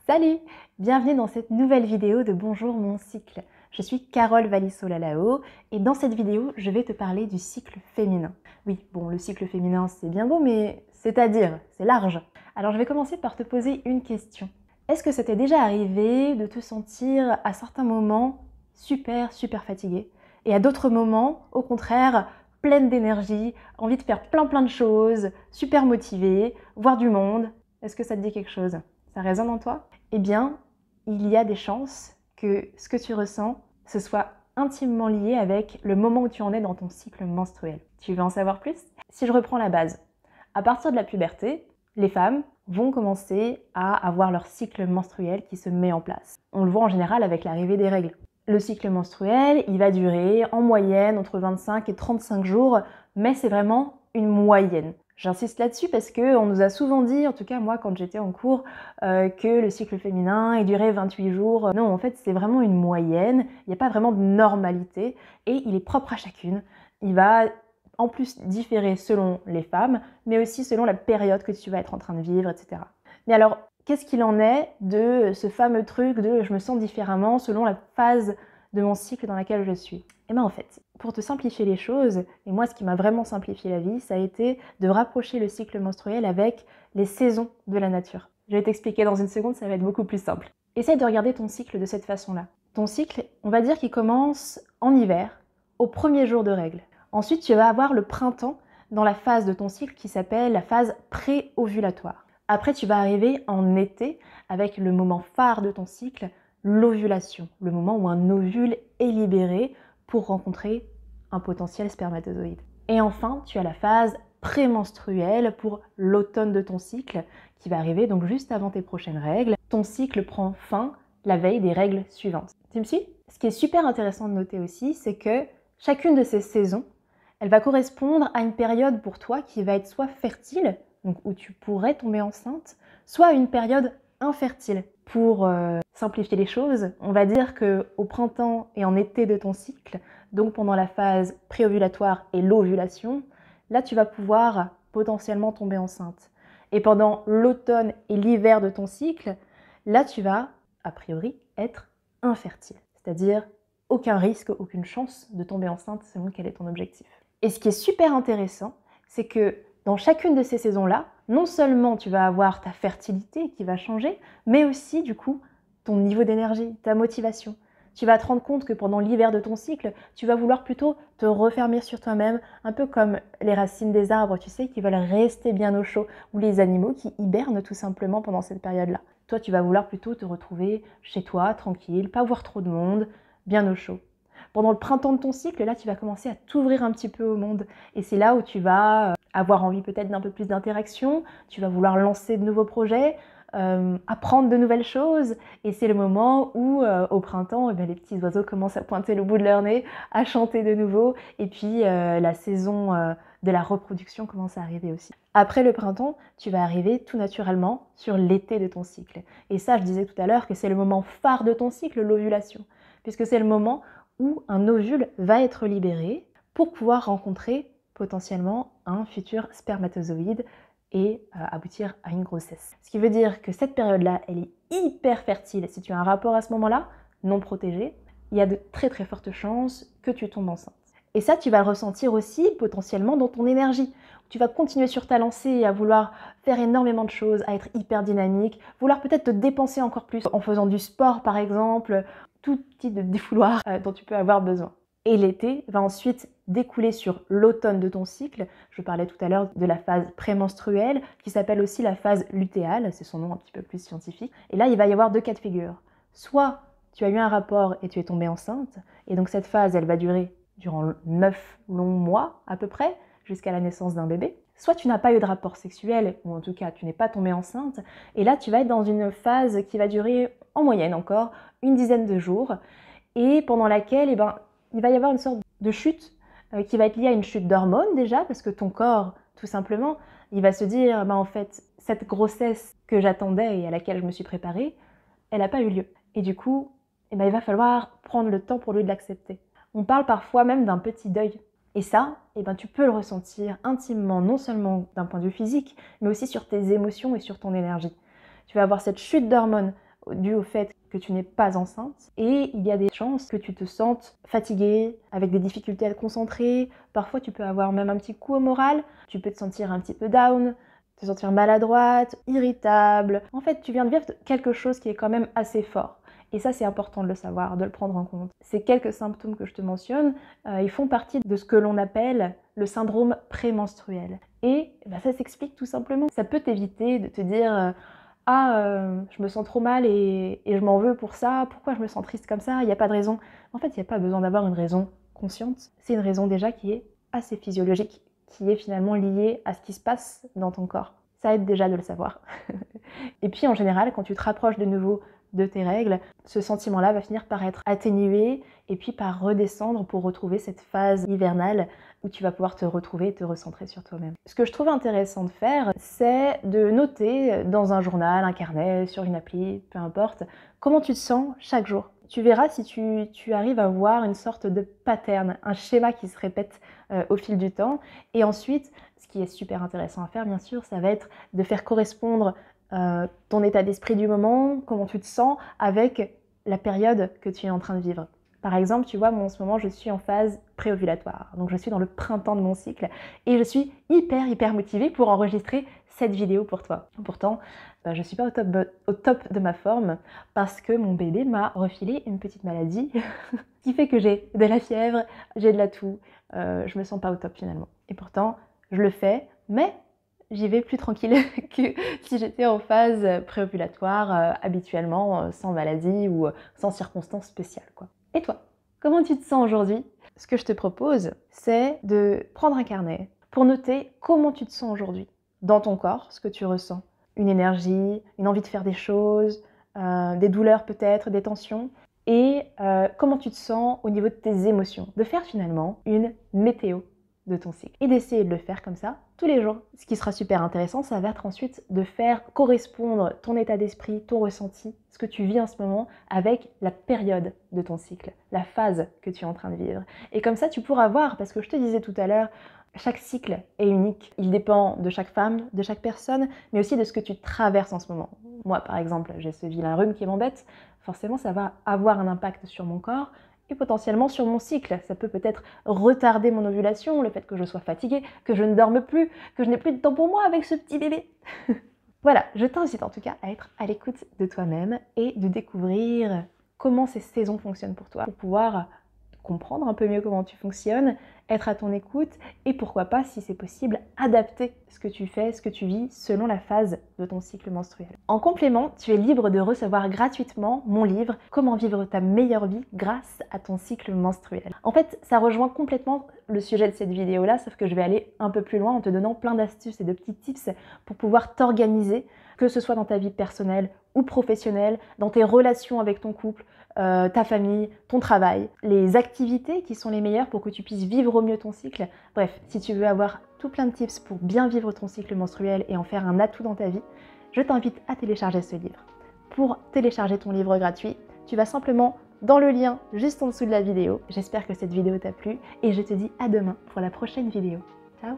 Salut! Bienvenue dans cette nouvelle vidéo de Bonjour mon cycle. Je suis Carole Valisso-Lalao et dans cette vidéo, je vais te parler du cycle féminin. Oui, bon, le cycle féminin, c'est bien beau, mais c'est-à-dire, c'est large. Alors je vais commencer par te poser une question. Est-ce que ça t'est déjà arrivé de te sentir à certains moments super fatiguée et à d'autres moments, au contraire, pleine d'énergie, envie de faire plein de choses, super motivée, voir du monde? Est-ce que ça te dit quelque chose? Ça résonne en toi? Eh bien, il y a des chances que ce que tu ressens, ce soit intimement lié avec le moment où tu en es dans ton cycle menstruel. Tu veux en savoir plus? Si je reprends la base, à partir de la puberté, les femmes vont commencer à avoir leur cycle menstruel qui se met en place. On le voit en général avec l'arrivée des règles. Le cycle menstruel, il va durer en moyenne entre 25 et 35 jours, mais c'est vraiment une moyenne. J'insiste là-dessus parce qu'on nous a souvent dit, en tout cas moi quand j'étais en cours, que le cycle féminin il durait 28 jours. Non, en fait c'est vraiment une moyenne, il n'y a pas vraiment de normalité et il est propre à chacune. Il va en plus différer selon les femmes, mais aussi selon la période que tu vas être en train de vivre, etc. Mais alors, qu'est-ce qu'il en est de ce fameux truc de je me sens différemment selon la phase de mon cycle dans laquelle je suis? Et bien en fait, pour te simplifier les choses, et moi ce qui m'a vraiment simplifié la vie, ça a été de rapprocher le cycle menstruel avec les saisons de la nature. Je vais t'expliquer dans une seconde, ça va être beaucoup plus simple. Essaye de regarder ton cycle de cette façon-là. Ton cycle, on va dire qu'il commence en hiver, au premier jour de règles. Ensuite, tu vas avoir le printemps dans la phase de ton cycle qui s'appelle la phase pré-ovulatoire. Après, tu vas arriver en été avec le moment phare de ton cycle, l'ovulation, le moment où un ovule est libéré pour rencontrer un potentiel spermatozoïde. Et enfin, tu as la phase prémenstruelle pour l'automne de ton cycle qui va arriver donc juste avant tes prochaines règles. Ton cycle prend fin la veille des règles suivantes. Tu me suis? Ce qui est super intéressant de noter aussi, c'est que chacune de ces saisons, elle va correspondre à une période pour toi qui va être soit fertile, donc où tu pourrais tomber enceinte, soit une période infertile. Pour simplifier les choses, on va dire qu'au printemps et en été de ton cycle, donc pendant la phase préovulatoire et l'ovulation, là tu vas pouvoir potentiellement tomber enceinte. Et pendant l'automne et l'hiver de ton cycle, là tu vas, a priori, être infertile. C'est-à-dire aucun risque, aucune chance de tomber enceinte selon quel est ton objectif. Et ce qui est super intéressant, c'est que dans chacune de ces saisons-là, non seulement tu vas avoir ta fertilité qui va changer, mais aussi du coup ton niveau d'énergie, ta motivation. Tu vas te rendre compte que pendant l'hiver de ton cycle, tu vas vouloir plutôt te refermer sur toi-même, un peu comme les racines des arbres, tu sais, qui veulent rester bien au chaud, ou les animaux qui hibernent tout simplement pendant cette période-là. Toi, tu vas vouloir plutôt te retrouver chez toi, tranquille, pas voir trop de monde, bien au chaud. Pendant le printemps de ton cycle, là, tu vas commencer à t'ouvrir un petit peu au monde. Et c'est là où tu vas avoir envie peut-être d'un peu plus d'interaction, tu vas vouloir lancer de nouveaux projets, apprendre de nouvelles choses. Et c'est le moment où, au printemps, eh bien, les petits oiseaux commencent à pointer le bout de leur nez, à chanter de nouveau. Et puis, la saison de la reproduction commence à arriver aussi. Après le printemps, tu vas arriver tout naturellement sur l'été de ton cycle. Et ça, je disais tout à l'heure que c'est le moment phare de ton cycle, l'ovulation. Puisque c'est le moment où un ovule va être libéré pour pouvoir rencontrer potentiellement un futur spermatozoïde et aboutir à une grossesse. Ce qui veut dire que cette période-là, elle est hyper fertile. Si tu as un rapport à ce moment-là, non protégé, il y a de très fortes chances que tu tombes enceinte. Et ça, tu vas le ressentir aussi potentiellement dans ton énergie. Tu vas continuer sur ta lancée à vouloir faire énormément de choses, à être hyper dynamique, vouloir peut-être te dépenser encore plus en faisant du sport par exemple, tout type de défouloir dont tu peux avoir besoin. Et l'été va ensuite découler sur l'automne de ton cycle. Je parlais tout à l'heure de la phase prémenstruelle, qui s'appelle aussi la phase lutéale, c'est son nom un petit peu plus scientifique. Et là, il va y avoir deux cas de figure. Soit tu as eu un rapport et tu es tombée enceinte, et donc cette phase, elle va durer durant 9 longs mois à peu près, jusqu'à la naissance d'un bébé. Soit tu n'as pas eu de rapport sexuel, ou en tout cas tu n'es pas tombée enceinte, et là tu vas être dans une phase qui va durer en moyenne encore une dizaine de jours, et pendant laquelle il va y avoir une sorte de chute qui va être liée à une chute d'hormones déjà, parce que ton corps, tout simplement, il va se dire, en fait, cette grossesse que j'attendais et à laquelle je me suis préparée, elle n'a pas eu lieu. Et du coup, il va falloir prendre le temps pour lui de l'accepter. On parle parfois même d'un petit deuil. Et ça, tu peux le ressentir intimement, non seulement d'un point de vue physique, mais aussi sur tes émotions et sur ton énergie. Tu vas avoir cette chute d'hormones dû au fait que tu n'es pas enceinte, et il y a des chances que tu te sentes fatiguée, avec des difficultés à te concentrer. Parfois tu peux avoir même un petit coup au moral, tu peux te sentir un petit peu down, te sentir maladroite, irritable. En fait, tu viens de vivre quelque chose qui est quand même assez fort. Et ça, c'est important de le savoir, de le prendre en compte. Ces quelques symptômes que je te mentionne, ils font partie de ce que l'on appelle le syndrome prémenstruel. Et ça s'explique tout simplement. Ça peut t'éviter de te dire je me sens trop mal et je m'en veux pour ça, pourquoi je me sens triste comme ça, il n'y a pas de raison. En fait, il n'y a pas besoin d'avoir une raison consciente. C'est une raison déjà qui est assez physiologique, qui est finalement liée à ce qui se passe dans ton corps. Ça aide déjà de le savoir. Et puis en général, quand tu te rapproches de nouveau de tes règles, ce sentiment-là va finir par être atténué et puis par redescendre pour retrouver cette phase hivernale où tu vas pouvoir te retrouver et te recentrer sur toi-même. Ce que je trouve intéressant de faire, c'est de noter dans un journal, un carnet, sur une appli, peu importe, comment tu te sens chaque jour. Tu verras si tu arrives à voir une sorte de pattern, un schéma qui se répète au fil du temps. Et ensuite, ce qui est super intéressant à faire, bien sûr, ça va être de faire correspondre ton état d'esprit du moment, comment tu te sens avec la période que tu es en train de vivre. Par exemple, tu vois, moi en ce moment, je suis en phase préovulatoire. Donc je suis dans le printemps de mon cycle et je suis hyper motivée pour enregistrer cette vidéo pour toi. Pourtant, je ne suis pas au top de ma forme parce que mon bébé m'a refilé une petite maladie qui fait que j'ai de la fièvre, j'ai de la toux, je me sens pas au top finalement. Et pourtant, je le fais, mais j'y vais plus tranquille que si j'étais en phase préovulatoire habituellement, sans maladie ou sans circonstances spéciales, quoi. Et toi, comment tu te sens aujourd'hui? Ce que je te propose, c'est de prendre un carnet pour noter comment tu te sens aujourd'hui, dans ton corps, ce que tu ressens. Une énergie, une envie de faire des choses, des douleurs peut-être, des tensions, et comment tu te sens au niveau de tes émotions. De faire finalement une météo de ton cycle et d'essayer de le faire comme ça tous les jours. Ce qui sera super intéressant, ça va être ensuite de faire correspondre ton état d'esprit, ton ressenti, ce que tu vis en ce moment avec la période de ton cycle, la phase que tu es en train de vivre. Et comme ça, tu pourras voir, parce que je te disais tout à l'heure, chaque cycle est unique. Il dépend de chaque femme, de chaque personne, mais aussi de ce que tu traverses en ce moment. Moi, par exemple, j'ai ce vilain rhume qui m'embête. Forcément, ça va avoir un impact sur mon corps et potentiellement sur mon cycle. Ça peut peut-être retarder mon ovulation, le fait que je sois fatiguée, que je ne dorme plus, que je n'ai plus de temps pour moi avec ce petit bébé. Voilà, je t'invite en tout cas à être à l'écoute de toi-même et de découvrir comment ces saisons fonctionnent pour toi, pour pouvoir comprendre un peu mieux comment tu fonctionnes, être à ton écoute et pourquoi pas, si c'est possible, adapter ce que tu fais, ce que tu vis selon la phase de ton cycle menstruel. En complément, tu es libre de recevoir gratuitement mon livre « Comment vivre ta meilleure vie grâce à ton cycle menstruel ». En fait, ça rejoint complètement le sujet de cette vidéo-là, sauf que je vais aller un peu plus loin en te donnant plein d'astuces et de petits tips pour pouvoir t'organiser, que ce soit dans ta vie personnelle ou professionnelle, dans tes relations avec ton couple, ta famille, ton travail, les activités qui sont les meilleures pour que tu puisses vivre au mieux ton cycle. Bref, si tu veux avoir tout plein de tips pour bien vivre ton cycle menstruel et en faire un atout dans ta vie, je t'invite à télécharger ce livre. Pour télécharger ton livre gratuit, tu vas simplement dans le lien juste en dessous de la vidéo. J'espère que cette vidéo t'a plu et je te dis à demain pour la prochaine vidéo. Ciao!